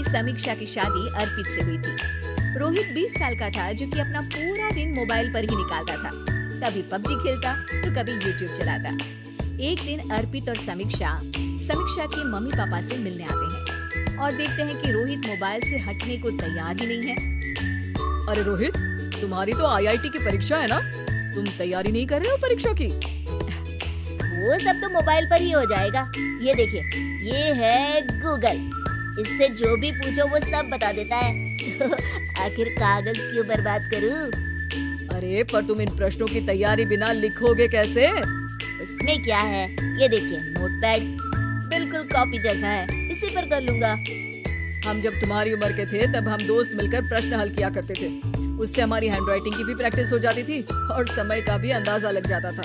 समीक्षा की शादी अर्पित से हुई थी। रोहित 20 साल का था, जो कि अपना पूरा दिन मोबाइल पर ही निकालता था। कभी पबजी खेलता तो कभी यूट्यूब चलाता। एक दिन अर्पित और समीक्षा के मम्मी पापा से मिलने आते हैं और देखते हैं कि रोहित मोबाइल से हटने को तैयार ही नहीं है। अरे रोहित, तुम्हारी तो आईआईटी की परीक्षा है ना, तुम तैयारी नहीं कर रहे हो परीक्षा की? वो सब तो मोबाइल पर ही हो जाएगा। ये देखिए, ये है गूगल, इससे जो भी पूछो वो सब बता देता है। आखिर कागज क्यों बर्बाद करूं? अरे पर तुम इन प्रश्नों की तैयारी बिना लिखोगे कैसे? इसमें क्या है, ये देखिए नोटपैड, बिल्कुल कॉपी जैसा है, इसी पर कर लूंगा। हम जब तुम्हारी उम्र के थे तब हम दोस्त मिलकर प्रश्न हल किया करते थे। उससे हमारी हैंडराइटिंग की भी प्रैक्टिस हो जाती थी और समय का भी अंदाजा लग जाता था।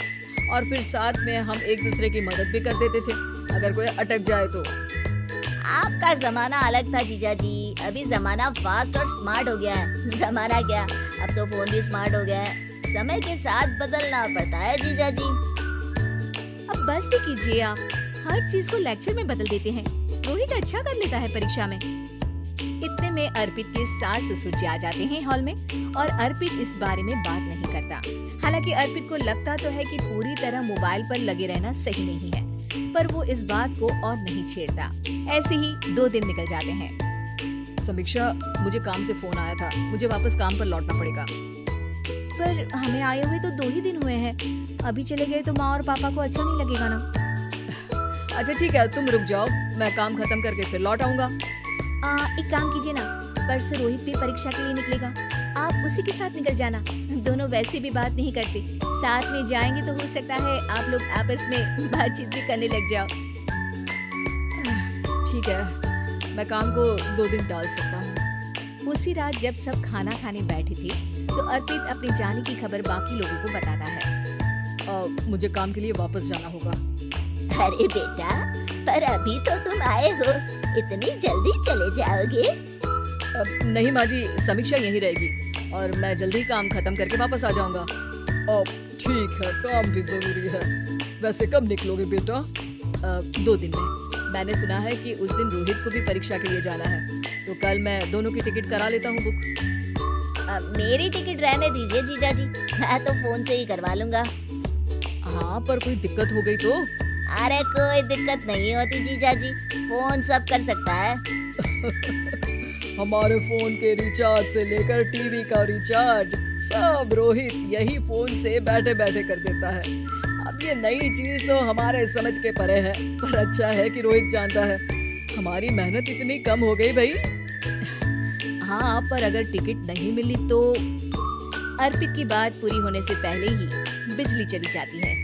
और फिर साथ में हम एक दूसरे की मदद भी कर देते थे अगर कोई अटक जाए तो। आपका जमाना अलग था जीजा जी, अभी जमाना फास्ट और स्मार्ट हो गया है। जमाना क्या, अब तो फोन भी स्मार्ट हो गया है। समय के साथ बदलना पड़ता है जीजा जी। अब बस भी कीजिए, आप हर चीज को लेक्चर में बदल देते हैं। रोहित अच्छा कर लेता है परीक्षा में। इतने में अर्पित के सास ससुर जी आ जाते हैं हॉल में और अर्पित इस बारे में बात नहीं करता। हालांकि अर्पित को लगता तो है कि पूरी तरह मोबाइल पर लगे रहना सही नहीं है, पर वो इस बात को और नहीं छेड़ता। ऐसे ही 2 दिन निकल जाते हैं। समीक्षा, मुझे काम से फोन आया था, मुझे वापस काम पर लौटना पड़ेगा। पर हमें आए हुए तो 2 ही दिन हुए हैं, अभी चले गए तो माँ और पापा को अच्छा नहीं लगेगा ना। अच्छा ठीक है, तुम रुक जाओ, मैं काम खत्म करके फिर लौट आऊंगा। एक काम कीजिए ना, परसों रोहित भी परीक्षा के लिए निकलेगा, आप उसी के साथ निकल जाना। दोनों वैसे भी बात नहीं करते, साथ में जाएंगे तो हो सकता है आप लोग आपस में बातचीत भी करने लग जाओ। ठीक है, मैं काम को 2 दिन टाल सकता हूँ। उसी रात जब सब खाना खाने बैठे थे तो अर्पित अपने जाने की खबर बाकी लोगों को बताता है। मुझे काम के लिए वापस जाना होगा। अरे बेटा, पर अभी तो तुम आए हो, इतनी जल्दी चले जाओगे? नहीं माँ जी, समीक्षा यहीं रहेगी और मैं जल्दी काम खत्म करके वापस आ जाऊंगा। ठीक है, काम भी जरूरी है। वैसे कब निकलोगे बेटा? 2 दिन में। मैंने सुना है कि उस दिन रोहित को भी परीक्षा के लिए जाना है, तो कल मैं दोनों की टिकट करा लेता हूँ बुक। मेरी टिकट रहने दीजिए जीजा जी, मैं तो फोन से ही करवा लूंगा। हाँ, पर कोई दिक्कत हो गई तो? अरे कोई दिक्कत नहीं होती जीजा जी, फोन सब कर सकता है। हमारे फोन के रिचार्ज से लेकर टीवी का रिचार्ज सब रोहित यही फोन से बैठे बैठे कर देता है। अब ये नई चीज तो हमारे समझ के परे है, पर अच्छा है कि रोहित जानता है। हमारी मेहनत इतनी कम हो गई भाई। हाँ, पर अगर टिकट नहीं मिली तो? अर्पित की बात पूरी होने से पहले ही बिजली चली जाती है।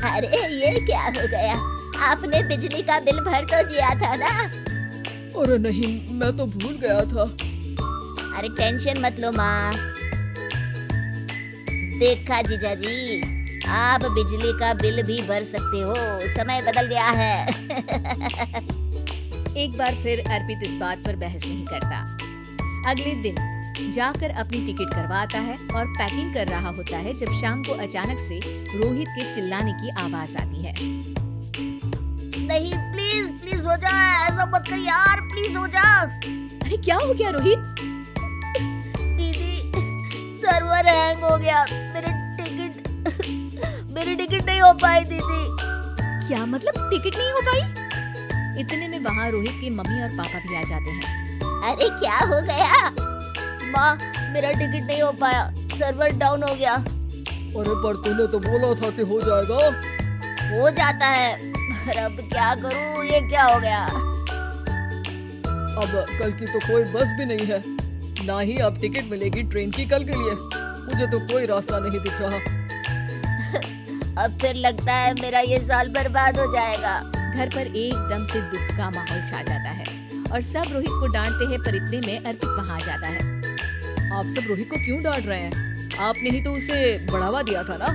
अरे ये क्या हो गया, आपने बिजली का बिल भर तो दिया था ना? अरे नहीं, मैं तो भूल गया था। अरे टेंशन मत लो माँ। देखा जीजा जी, आप बिजली का बिल भी भर सकते हो, समय बदल गया है। एक बार फिर अर्पित इस बात पर बहस नहीं करता। अगले दिन जाकर अपनी टिकट करवाता है और पैकिंग कर रहा होता है जब शाम को अचानक से रोहित के चिल्लाने की आवाज आती है। नहीं, प्लीज प्लीज हो जा, ऐसा मत कर यार, प्लीज हो जा। अरे क्या हो गया रोहित? दीदी, सर्वर हैंग हो गया, मेरी टिकट नहीं हो पाई दीदी। क्या मतलब टिकट नहीं हो पाई? इतने में वहाँ रोहित के मम्मी और पापा भी आ जाते हैं। अरे क्या हो गया? माँ, मेरा टिकट नहीं हो पाया, सर्वर डाउन हो गया। अरे पर तूने तो बोला था कि हो जाएगा। हो जाता है, पर अब क्या करूँ, ये क्या हो गया? अब कल की तो कोई बस भी नहीं है, ना ही अब टिकट मिलेगी ट्रेन की कल के लिए। मुझे तो कोई रास्ता नहीं दिख रहा। अब फिर लगता है मेरा ये साल बर्बाद हो जाएगा। घर पर एकदम से दुख का माहौल छा जाता है और सब रोहित को डांटते हैं, पर इतने में अर्पित वहाँ आ जाता है। आप सब रोहित को क्यों डांट रहे हैं? आपने ही तो उसे बढ़ावा दिया था ना।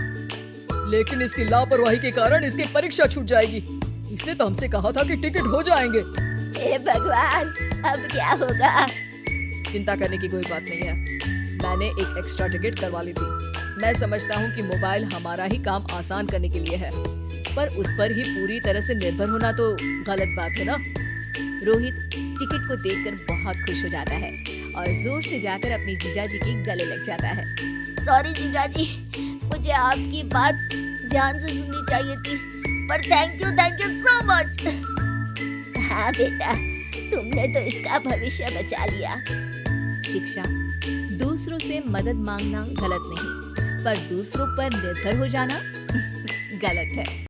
लेकिन इसकी लापरवाही के कारण इसकी परीक्षा छूट जाएगी। इसने तो हमसे कहा था कि टिकट हो जाएंगे। हे भगवान, अब क्या होगा? चिंता करने की कोई बात नहीं है, मैंने एक एक्स्ट्रा टिकट करवा ली थी। मैं समझता हूँ कि मोबाइल हमारा ही काम आसान करने के लिए है, पर उस पर ही पूरी तरह से निर्भर होना तो गलत बात है ना। रोहित टिकट अर्पित को देखकर बहुत खुश हो जाता है और जोर से जाकर अपनी जीजाजी के गले लग जाता है। सॉरी जीजाजी, मुझे आपकी बात ध्यान से सुननी चाहिए थी, पर थैंक यू सो मच। हाँ बेटा, तुमने तो इसका भविष्य बचा लिया। शिक्षा, दूसरों से मदद मांगना गलत नहीं, पर दूसरों पर निर्भर हो जाना गलत है।